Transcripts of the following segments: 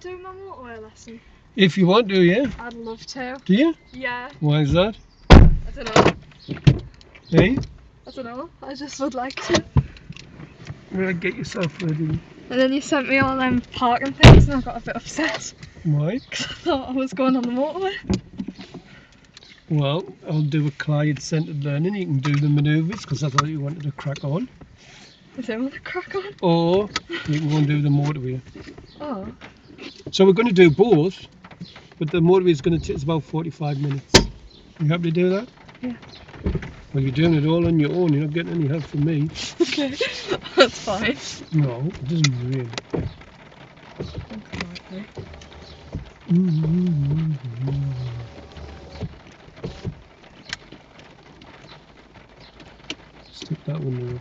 do my motorway lesson? If you want to, yeah. I'd love to. Do you? Yeah. Why is that? I don't know. Hey? I don't know. I just would like to. Right, get yourself ready. And then you sent me all them parking things and I got a bit upset. Why? Because I thought I was going on the motorway. Well, I'll do a client-centred learning. You can do the manoeuvres because I thought you wanted to crack on. I don't want to crack on. Or you can go and do the motorway. Oh. So we're going to do both, but the motorway is going to take us about 45 minutes. You happy to do that? Yeah. Well, you're doing it all on your own. You're not getting any help from me. Okay. That's fine. No, it doesn't really. Stick that one there.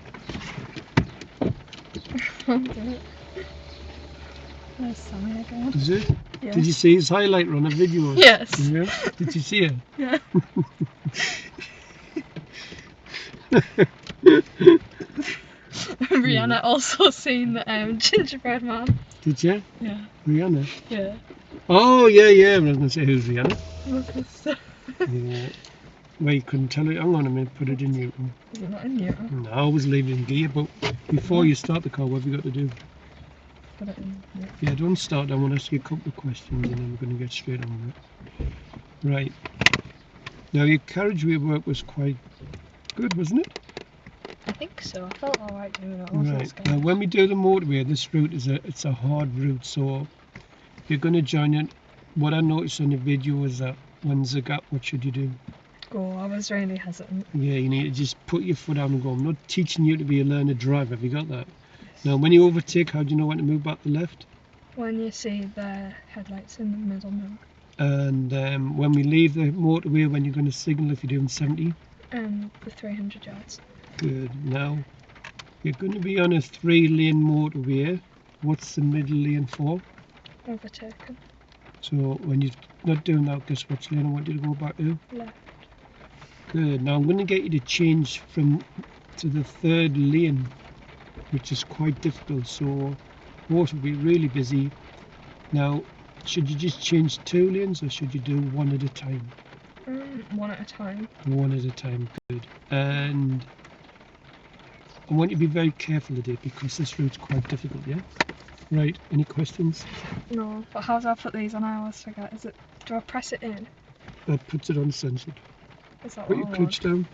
There's Sammy again. Is it? Yes. Did you see his highlighter on the video? Yes. Yeah? Did you see it? Yeah. Rihanna also seen the gingerbread man. Did you? Yeah. Rihanna? Yeah. Oh, yeah, yeah. I was going to say, who's Rihanna? My sister. Yeah. Well, you couldn't tell it. Hang on a minute, put it in Newton. Is it not in Newton? No, I was leaving in gear, but before you start the car, what have you got to do? Put it in Newton. Yeah, don't start. I want to ask you a couple of questions and then we're going to get straight on with it. Right. Now, your carriageway work was quite good, wasn't it? I think so. I felt alright doing it. Right. Now, when we do the motorway, this route it's a hard route, so if you're going to join it, what I noticed on the video is that when there's a gap, what should you do? Oh, I was really hesitant. Yeah, you need to just put your foot down and go. I'm not teaching you to be a learner driver. Have you got that? Yes. Now, when you overtake, how do you know when to move back to the left? When you see the headlights in the middle now. And when we leave the motorway, when you're going to signal if you're doing 70? The 300 yards. Good. Now, you're going to be on a 3-lane motorway. What's the middle lane for? Overtaken. So when you're not doing that, guess what lane I want you to go back to? Left. Good. Now I'm going to get you to change to the 3rd lane, which is quite difficult. So both will be really busy. Now, should you just change 2 lanes or should you do one at a time? One at a time. One at a time. Good. And I want you to be very careful today because this route's quite difficult. Yeah. Right. Any questions? No. But how do I put these on? I always forget. Is it? Do I press it in? That puts it on censored. Is that Put what your I clutch down.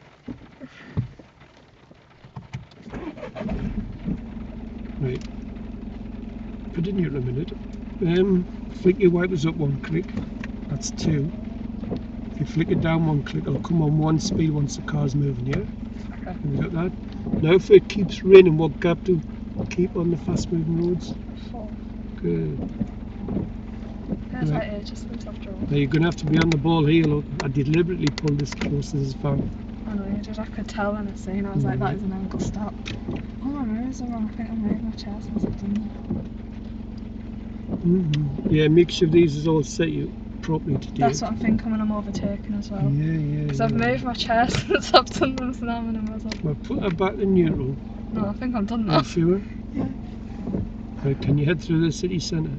Right. Put it in here in a minute. Flick your wipers up 1 click. That's 2. If you flick it down 1 click, it'll come on 1 speed once the car's moving, yeah? Okay. Have you got that? Now if it keeps raining, what gap do keep on the fast moving roads? 4. Good. There's Right. right here, just in top drawer. Now you're going to have to be on the ball here, look. I deliberately pulled this close to this van. I know you did. I could tell when I seen. I was like, that is an ankle stop. Oh, my mirrors are wrong. I think I moved my chair since I've done that. Yeah, make sure these is all set you properly today. That's what I'm thinking when I'm overtaking as well. Yeah. Because I've moved my chair since I've done them, so now I'm in a muzzle. Well, put her back in neutral. No, I think I've done Are you that. sure? Yeah. Right, can you head through the city centre?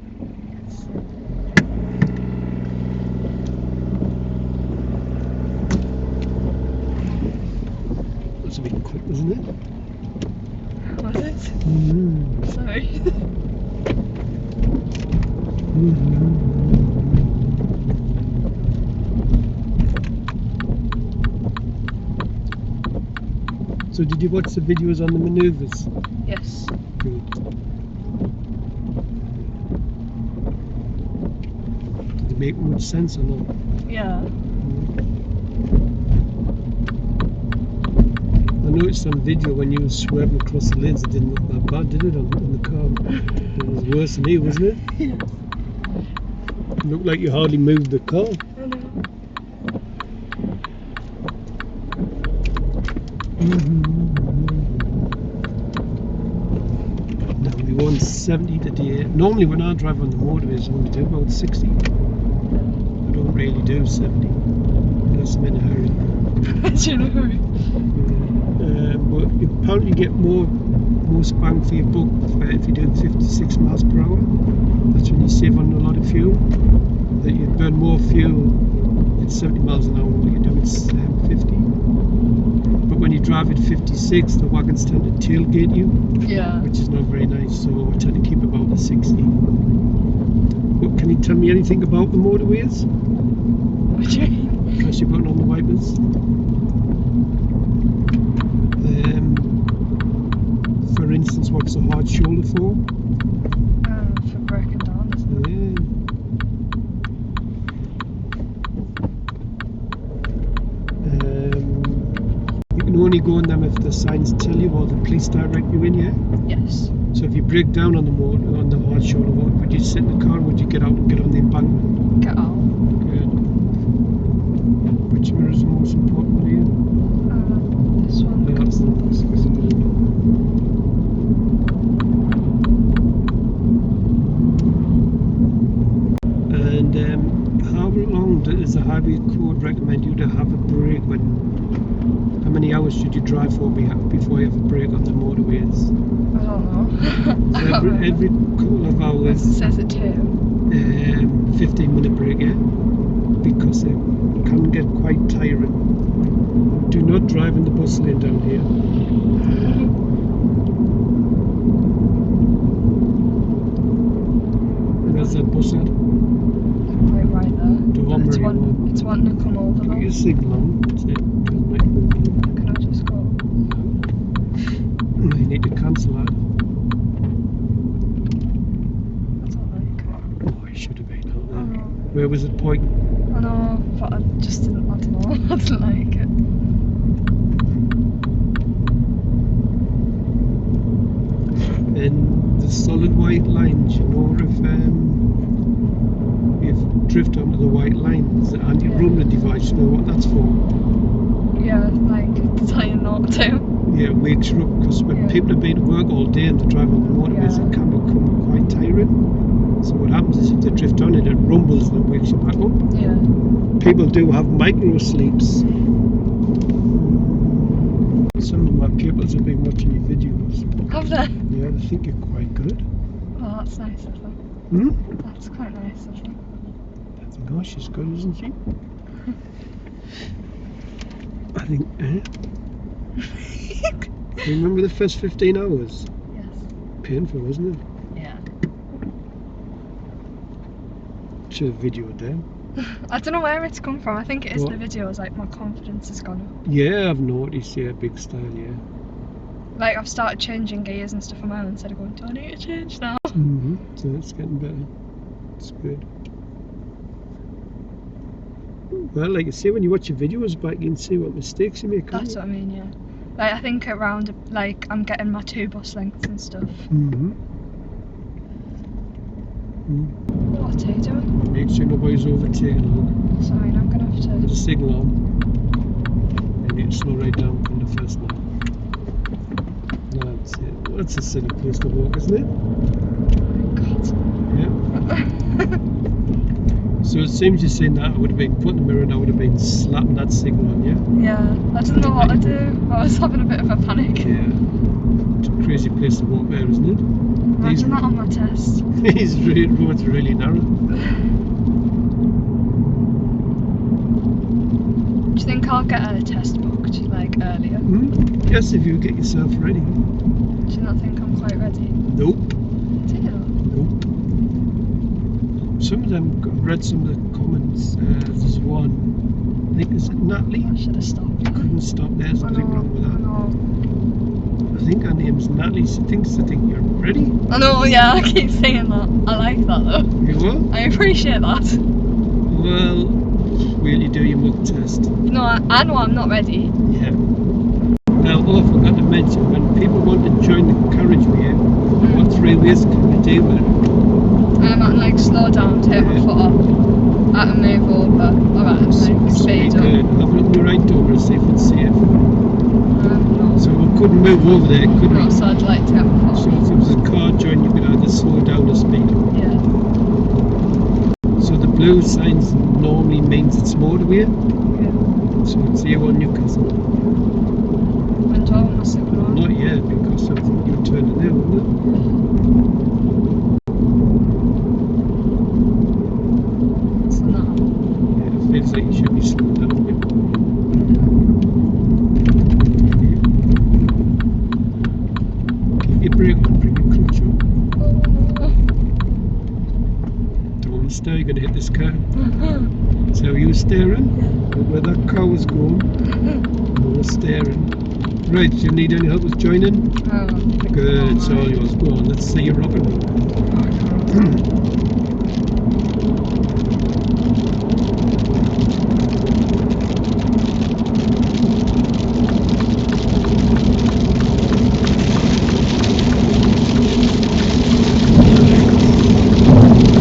Yes. That's a bit quick, isn't it? Was it? Sorry. So did you watch the videos on the manoeuvres? Yes. Good. Did they make much sense or not? Yeah. I noticed on video when you were swerving across the lanes, it didn't look that bad, did it, on the car? It was worse than me, wasn't it? Yeah. It looked like you hardly moved the car. I know. Now we want 70 today. Normally when I drive on the motorways I only do about 60. I don't really do 70 unless I'm in a hurry. Do you know? But you apparently get more bang for your buck if you do 56 miles per hour. That's when you save on a lot of fuel. That you burn more fuel at 70 miles an hour than what you do at 50. But when you drive at 56, the wagons tend to tailgate you, Yeah. which is not very nice. So I tend to keep about the 60. What, can you tell me anything about the motorways? What do you mean? Press your button on the wipers. For instance, what's the hard shoulder for? For breaking down, isn't it? Yeah. You can only go on them if the signs tell you or the police direct you in, yeah? Yes. So if you break down on the hard shoulder, what would you sit in the car or would you get out and get on the embankment? Get out. Good. Which mirror is the most important for you? This one. Yeah, Because the bus is. And how long does the highway code recommend you to have a break? How many hours should you drive for before you have a break on the motorways? I don't know. I So can't remember. every couple of It hours, says it too. 15-minute break, yeah? Because it can get quite tiring. Do not drive in the bus lane down here. Where's that bus at? Like right there. Don't It's worry, it's wanting to come over Put now. your signal on. That's it. Doesn't make no Can I just go? You need to cancel that. I don't like it. Oh, I should have been out I there. know. Where was it pointing? I know, but I just didn't, I don't know. I didn't like it. And the solid white lines, you know, if drift onto the white lines, the anti-rumble device, you know what that's for? Yeah, like, to tell you not to. Yeah, it wakes you up because when Yeah. people have been to work all day and they drive on the motorways, Yeah. it can become quite tiring. So what happens is if they drift on it, it rumbles and it wakes you back up. Yeah. People do have micro sleeps. Some of my pupils have been watching your videos. Have they? Yeah, they think you're quite good. Oh, that's nice of them. Hmm? That's quite nice of them. I think, oh, she's good, isn't she? I think, You remember the first 15 hours? Yes. Painful, wasn't it? Yeah. Should have videoed them. I don't know where it's come from. I think it is What? the videos, like, my confidence has gone up. Yeah, I've noticed, yeah, big style, yeah. Like, I've started changing gears and stuff on my own instead of going, do I need to change now? Mm-hmm. So it's getting better. It's good. Well, like you say, when you watch your videos back, you can see what mistakes you make. can't That's you? what I mean, yeah. Like, I think around, like, I'm getting my 2 bus lengths and stuff. Mm-hmm. What are you doing? Make sure nobody's overtaking. Look, Sorry, I'm gonna have put to. a signal on. And you slow right down from the first line. That's it. That's a silly place to walk, isn't it? God. Yeah. So it seems you're saying that I would have been putting the mirror and I would have been slapping that signal on, yeah? Yeah, I didn't know what to do. I was having a bit of a panic. Yeah. It's a crazy place to walk there, isn't it? Imagine that on my test. These roads are really narrow. Do you think I'll get a test booked, like, earlier? Yes, if you get yourself ready. Do you not think I'm quite ready? Nope. Do you? Nope. Some of them, I've read some of the comments. There's one, I think, is it Natalie? I should have stopped. Couldn't stop there, there's I nothing know, wrong with I that. know. I think her name's Natalie. She thinks you're ready. I know, yeah, I keep saying that. I like that though. You what? I appreciate that. Well, will you do your mock test? No, I know I'm not ready. Yeah. Now, I forgot to mention, when people want to join the carriageway, what 3 ways can they do with it? I can like slow down, take my foot off, I can move over, or I can like speed up. Have a look in the right over and see if it's safe. No, So we couldn't move over there, could no, we? so I'd like to get my So foot off. if there was a car join, you could either slow down or speed up. Yeah, So the blue signs normally means it's motorway. yeah. So it's A1 Newcastle. When do I want my signal on? Not yet, because I think you turned it there, wouldn't it? the steer, you're going to hit this car. So you were steering? Look where that car was going. You were steering. Right, do you need any help with joining? Good, it's all yours. Go on, let's see you rock and roll.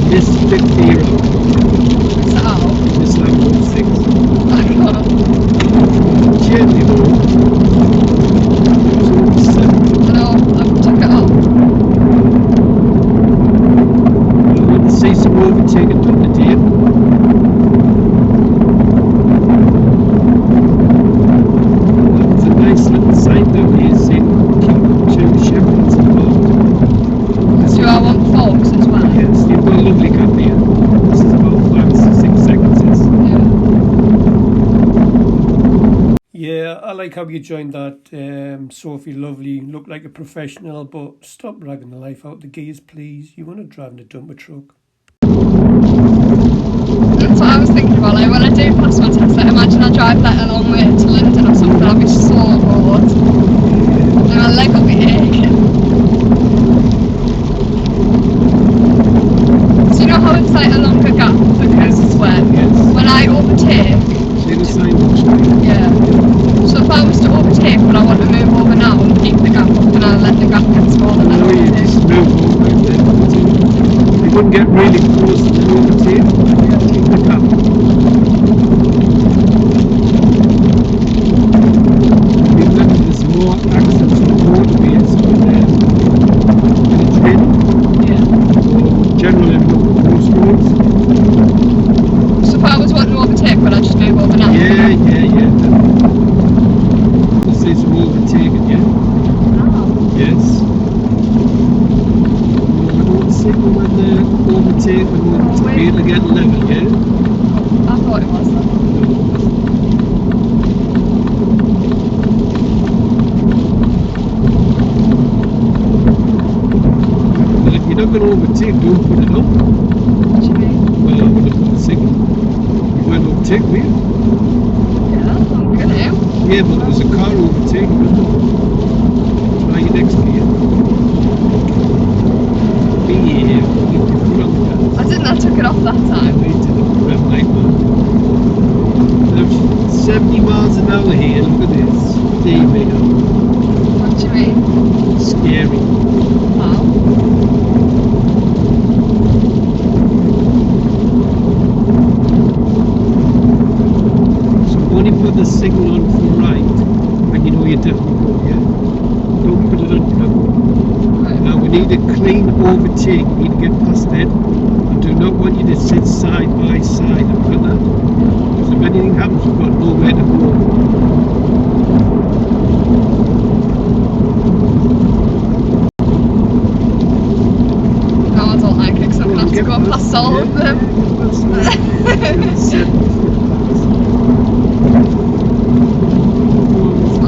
Mystic Hero. This is like 6. Gently though. 7. I want to see some overtaking done today. That's a nice little sign down here saying keep 2 shepherds involved. Yes, you've got a lovely gap here. This is about 5 or 6 seconds. Yeah, I like how you joined that, Sophie. Lovely. Look like a professional, but stop ragging the life out the gears, please. You want to drive in a dumper truck. That's what I was thinking about, like when I do pass my test, like imagine I drive like a long way to London or something, I'll be so bored. And my leg will be aching. So you know how it's like a longer gap because it's wet? When I overtake... See the sign? Yeah. So if I was to overtake but I want to move over now and keep the gap up, then I'll let the gap get smaller and then No, you overtake. just move over and then overtake. You wouldn't get really close and then overtake. Keep the gap. Remember, there's more access to motorways on the train. Generally, on most roads. So if I was wanting to overtake, would I just move over now? Yeah. This is overtaking, yeah? Yes. I don't signal when they're overtaking to be able to get level, yeah? I thought it was that. Well, if you're not going to overtake, don't put it on. What do you mean? Well, I would have put the signal. You won't overtake me. Yeah, I'm gonna. Yeah, but there's a car overtaking, isn't there? Try your next gear. Yeah, you put on the gas. I didn't, I took it off that time. We did the rev light one. There's 70 miles an hour here, look at this. David. What do you mean? Scary. How? So only put the signal on for right when you know you're definitely going, yeah? Don't put it on now. Right. Now we need a clean overtake, you need to get past it. I do not want you to sit side by side after that. Because if anything happens, we've got nowhere to go. No, I don't like it because I'm going to have to go past all of them.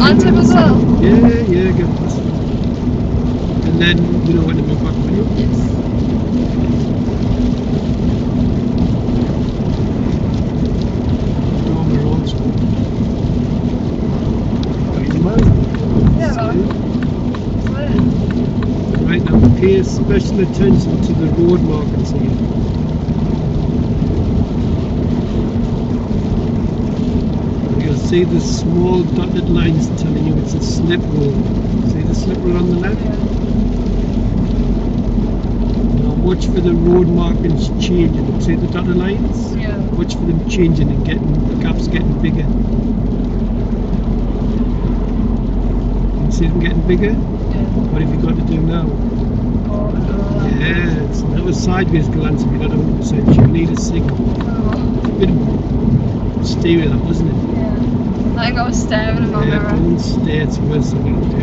Aren't him as well? Yeah, get past it. And then you know when to move back for you. Yes. On the roads. Yeah, Right now, pay special attention to the road markers here. You'll see the small dotted lines telling you it's a slip road. See the slip road on the left? Now watch for the road markings changing. See the dotted lines? Yeah. Watch for them changing and the gaps getting bigger. You see them getting bigger? Yeah. What have you got to do now? Yeah, it's not a sideways glance if you're not 100%. You need a signal. It's a bit of stereo that, wasn't it? Yeah. I think I was staring in my Yeah, mirror. don't stare, it's the worst thing you can do.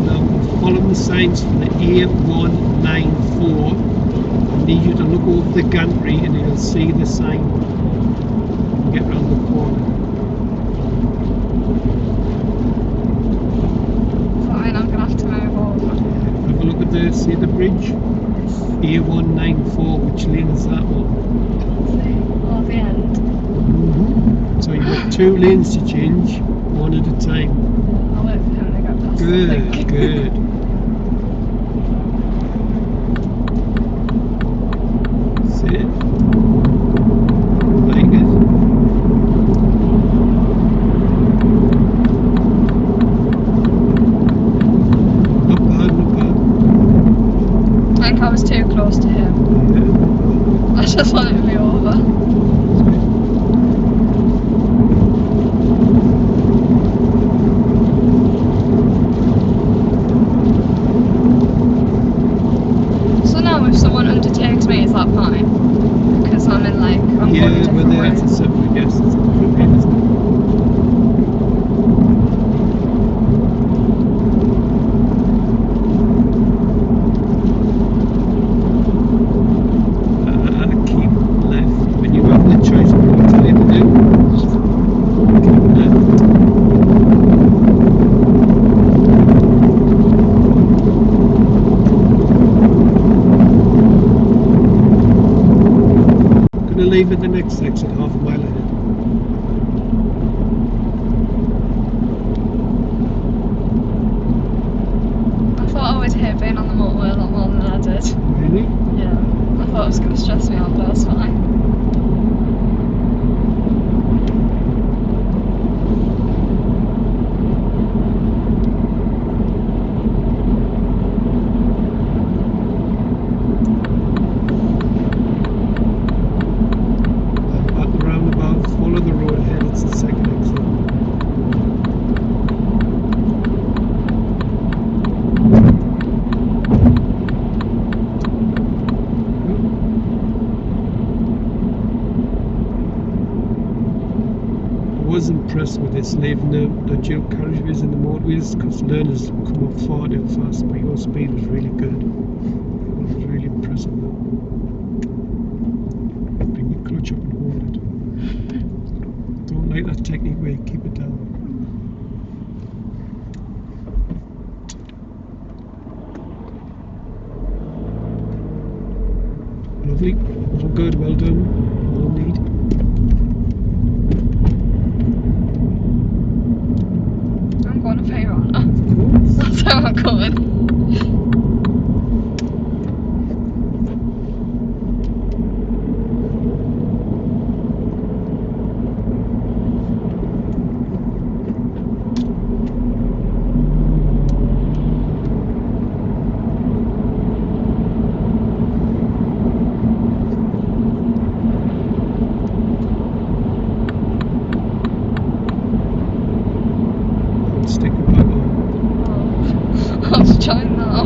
Now, follow the signs from the A194. I need you to look over the gantry and you'll see the sign. Get round the corner. Fine, I'm going to have to move see the bridge? A194, which lane is that one? Oh, the end. So you've got 2 lanes to change, one at a time. I'll wait for him to get past. I Good, think. good. See it? Like it? Not bad, not bad. I think I was too close to him. Yeah. I just wanted to be over. So now if someone undertakes me, is that fine? Because I'm in like, I'm going a Yeah, different but way. that's a separate, yes, it's a different lane, isn't it? Keep left. When you have the choice of what to do, keep left. Gonna leave at the next exit, half a mile ahead. I thought I would hate being on the motorway a lot more than I did. Really? Yeah. I thought it was going to stress me out, but that's fine. At the roundabout, follow the road ahead, it's the second exit. I was impressed with this, leaving the dual carriageways and the motorways, because learners come up far too fast, but your speed was really good. It was really impressive. Bring your clutch up and hold it. Don't like that technique where you keep it down. Lovely, all good, well done, no need. I'm going to pay right now. Of course. That's how I'm coming. I'm sticking back on. I was trying now.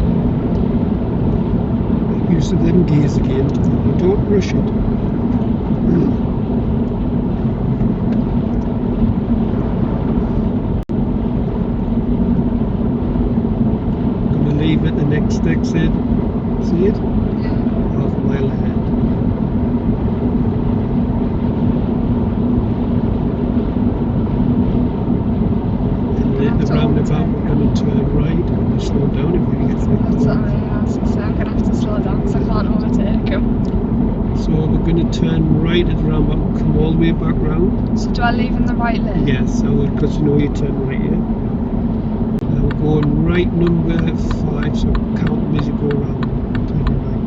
Make use of them gears again. Don't rush it. Gonna leave at the next exit. See it? Yeah. Half a mile ahead. And at the roundabout, we're gonna turn right. You slow down if you get That's what I mean. I was gonna say, I'm going to have to slow down because I can't overtake him. So we're gonna turn right at the roundabout, come all the way back round. So do I leave in the right lane? Yes, I would, because you know you turn right here. Now we're going right number 5, so count them as you go around. Turning right.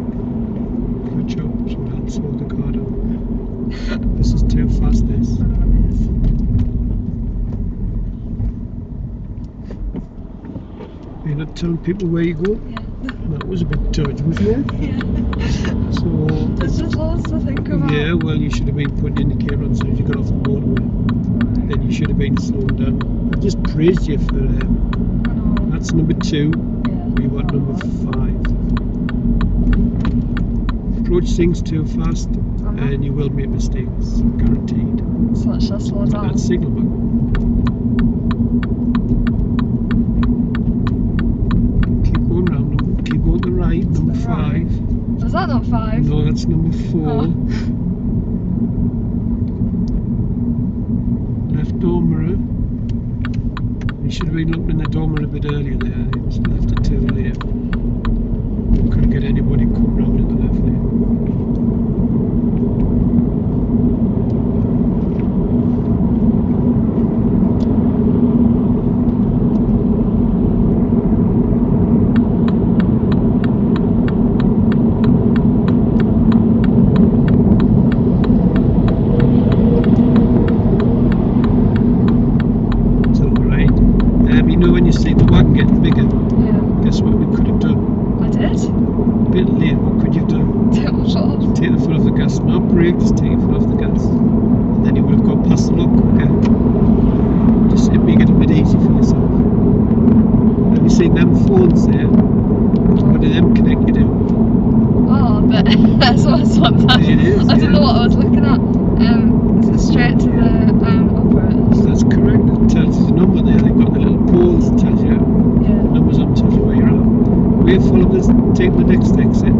Clutch up, so that'll slow the car down. This is too fast, this. I know it is. You're not telling people where you go? Yeah. That was a bit dodgy, wasn't it? Yeah. So, There's just loads to think about. yeah, well, you should have been putting the indicator on as soon as you got off the motorway. Then you should have been slowing down. I just praised you for I know. that's number 2. Yeah. We want number 5. Approach things too fast, and you will make mistakes, guaranteed. So let's just slow Right, down. that signal back. Keep going round. Keep going to the right. Number To the right. 5. Was that not 5? No, that's number 4. Oh. Left door mirror. been looking in the dormer a bit earlier there. It was left it too late. Couldn't get anybody come round in the left lane. You know, when you see the wagon getting bigger, Yeah. guess what we could have done? I did. A bit late, what could you have done? Take my foot off. Take the foot off the gas, not brake, just take your foot off the gas. And then you would have got past the lot quicker. Just make it a bit easy for yourself. Have you seen them phones there? What do them connect you to? Oh, that's what that. It is, I don't know yeah. what I was looking at. Is it straight to the operators? That's correct, it tells you the number there. They've got the little poles that tells you Yeah. the numbers on, tells you where you're at. We'll follow this, take the next exit.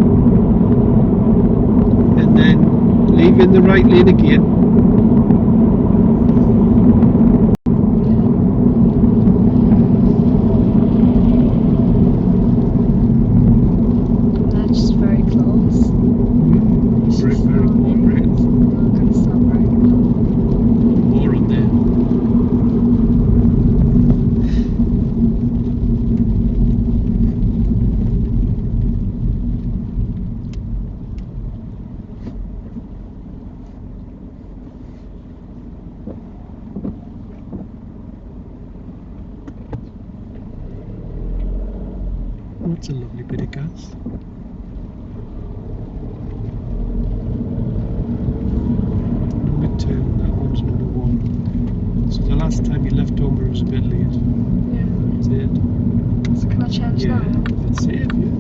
And then leave in the right lane again. They're just very close. Very more brakes. I'm gonna stop braking now. More on there. That's a lovely bit of gas. Number 2, that one's number 1. So the last time you left Dover was a bit late. Yeah. That's it. So can I change Yeah, now? that's it, yeah.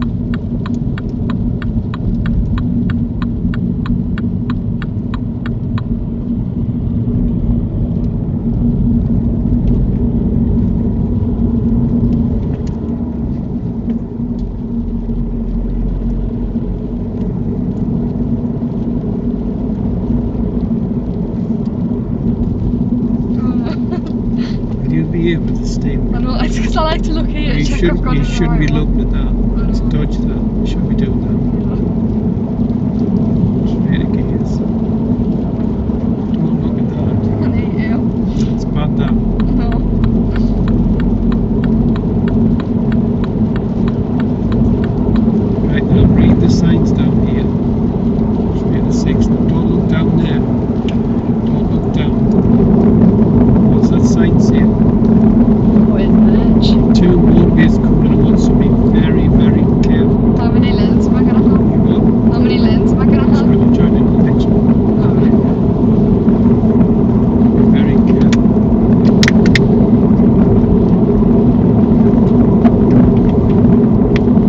And you'll be able to stay. I know, it's because I like to look here. You check I've shouldn't, gone you in the shouldn't be right one. looking at that. Let's dodge that. You shouldn't be doing that. Straight at gears. Don't look at that. I need you. It's bad that. No. Right, now read the signs down here. Straight at 6. Now don't look down there. Don't look down. What's that sign say? Wait, merge. 2 motorways coming at once, so be very, very careful. How many lanes am I gonna have? Well, How many lanes am I gonna that's have? when you join in the next one. Alright. Be very careful.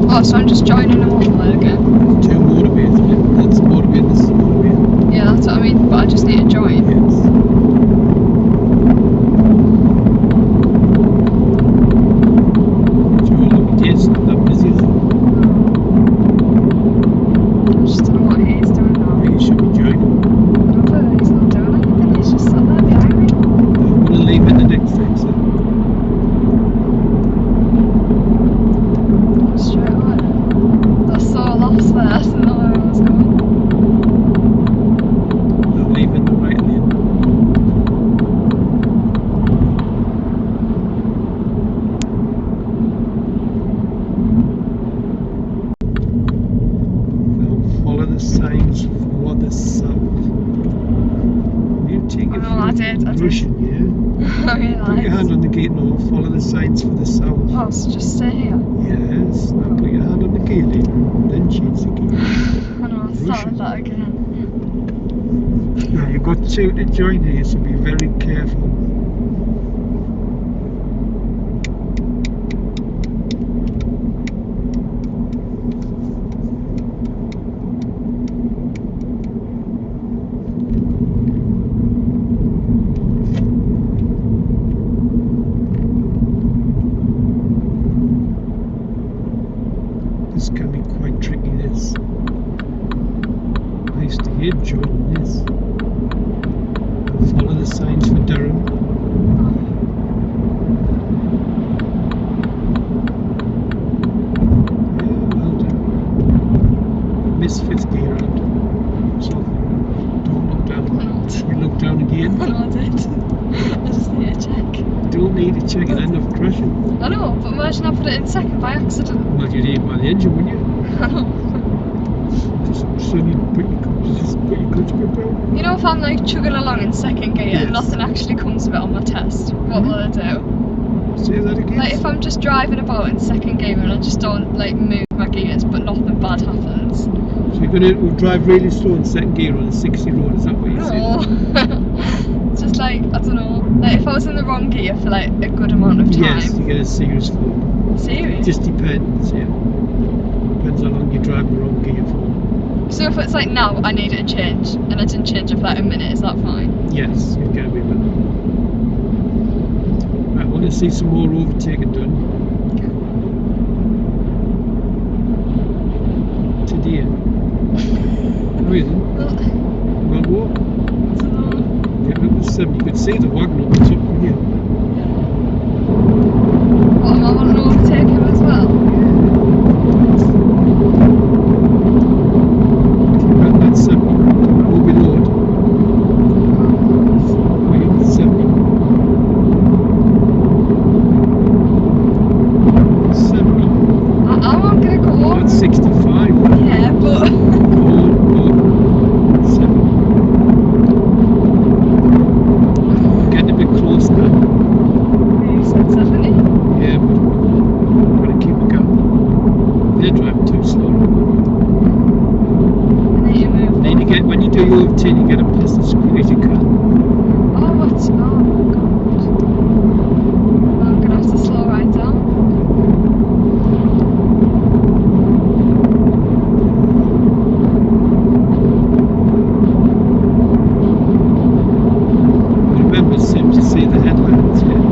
Oh, so I'm just joining the motorway again. 2 motorways, yeah. That's a motorway, this is a motorway. Yeah, that's what I mean, but I just need to join. Yes. It's not that busy, is it? I just don't know what he's doing now. You should be joining. No clue, he's not doing anything, he's just sat there behind me. I'm going to leave it the next exit. Straight away. I was so lost there, I didn't know where I was going. I'll leave it the right lane. Now follow the signs for the south. You take your I did. brushing, yeah? I Put your hand realised. on the gate now, follow the signs for the south. Oh, so just stay here. Yes, now put your hand on the gear lever, then change the gear. I know, I started that again. Now you've got 2 to join here, so be very careful. This can be quite tricky, this. I used to hate joining this. Follow the signs for Durham. checking end of crashing. I know, but imagine I put it in second by accident. Well, you'd aim by the engine, wouldn't you? I know. Just suddenly put your clutch grip down. You know, if I'm like chugging along in second gear Yes. and nothing actually comes of it on my test, what will I do? Say that again. Like if I'm just driving about in second gear and I just don't like move my gears, but nothing bad happens. So you're going to drive really slow in second gear on a 60 road, is that what you're saying? No. It's just like, I don't know, like if I was in the wrong gear for like a good amount of time. Yes, you get a serious fall. Serious? Just depends, yeah. Depends how long you drive the wrong gear for. So if it's like now I need it to change and I didn't change it for like a minute, is that fine? Yes, you get away with it. Right, I want to see some more overtaking done. Today. Really? Well, walk. Get up to 7. You could see the wagon on the top, couldn't you? What, am I wanting to overtake him as well? That's 70. We'll be lowered. We're at 70. 70. I'm not gonna go. That's 65. Yeah, but 70. Getting a bit close now. you said 70. Yeah, but we've got to keep a gap. They're driving too slow. I need to move. Then you get, when you do your overtake, you get up as quick as you can. Oh, what's? Oh my god. I'm gonna have to slow right down. Remember, as soon as you see the headlights, yeah.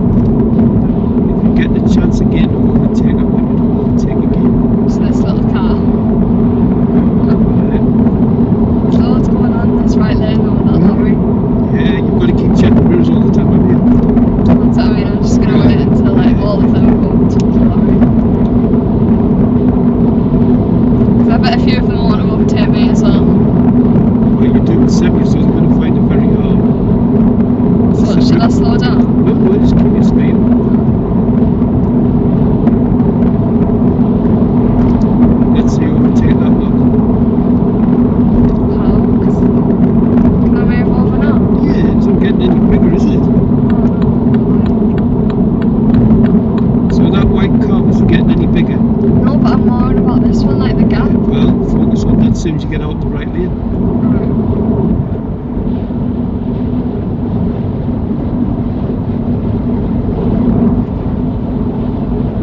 If you get the chance again to overtake, I want you to overtake again. So this little car. Yeah, There's loads going on this right lane though with that lorry. yeah, you've got to keep checking mirrors all the time, haven't you? That's what I mean, I'm just gonna wait until like all of them go to the lorry. Because I bet a few of them want to overtake me as well. Well, you're doing 70, so they're going to find it very hard. So should I slow down? No, just keep your speed. Let's see, overtake that one. How? 'Cause can I move over now? Yeah, it's not getting any bigger, is it? So that white car wasn't getting any bigger. No, but I'm more on about this one, like the gap. Well, focus on that as soon as you get out the right lane.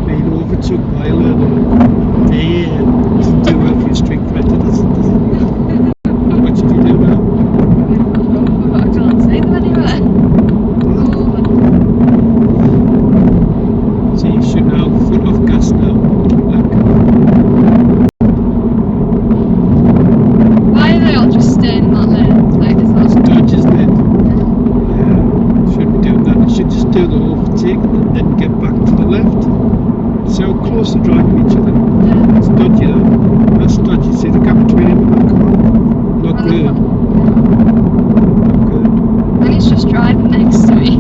Being overtook by a learner. Damn, doesn't do well for your street credit, does it? What should you do now? I can't see them anywhere. So you should now foot off gas now. Like, Why are they all just staying in that lane? Like, is that dodge, isn't it? Yeah, shouldn't be doing that. You should just do the overtake and then get back to the left. See how close they're driving each other. Yeah. It's dodgy now. That's dodgy. See the gap between him and that car? Not good. Not good. And he's just driving next to me.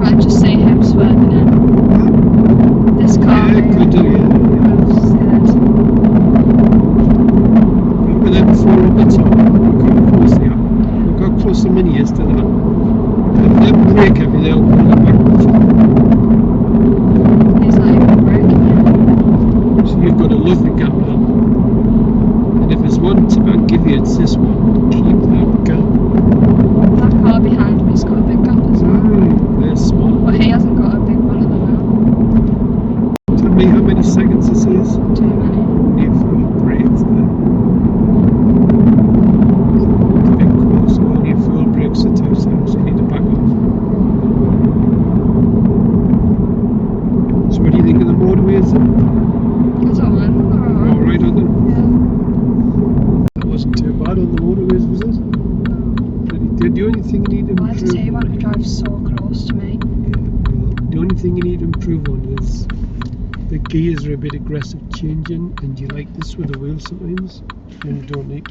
I just see him swerving in. This car. Yeah, could do, yeah. Remember them before on the top? Look how close they are. Look how close the Mini is to that. If they brake heavy, they'll pull it backwards. He's not even braking. So you've got a lovely gap now. And if there's one tip I'd give you, it's this one. Keep that gap. That car behind me's got a big gap as well. Very small. But he hasn't got a big one at the moment. Tell me how many seconds this is. Too many. Need for brakes there. It's a bit close, so only full brakes are 2 seconds, so you need to back off. So what do you think of the motorways then? I don't mind. They're alright. Alright on them? Yeah. That wasn't too bad on the motorways, was it? Pretty good. The only thing you need to Why does he improve. want to drive thing you need to improve on is the gears are a bit aggressive changing, and you like this with the wheel sometimes, and you don't need.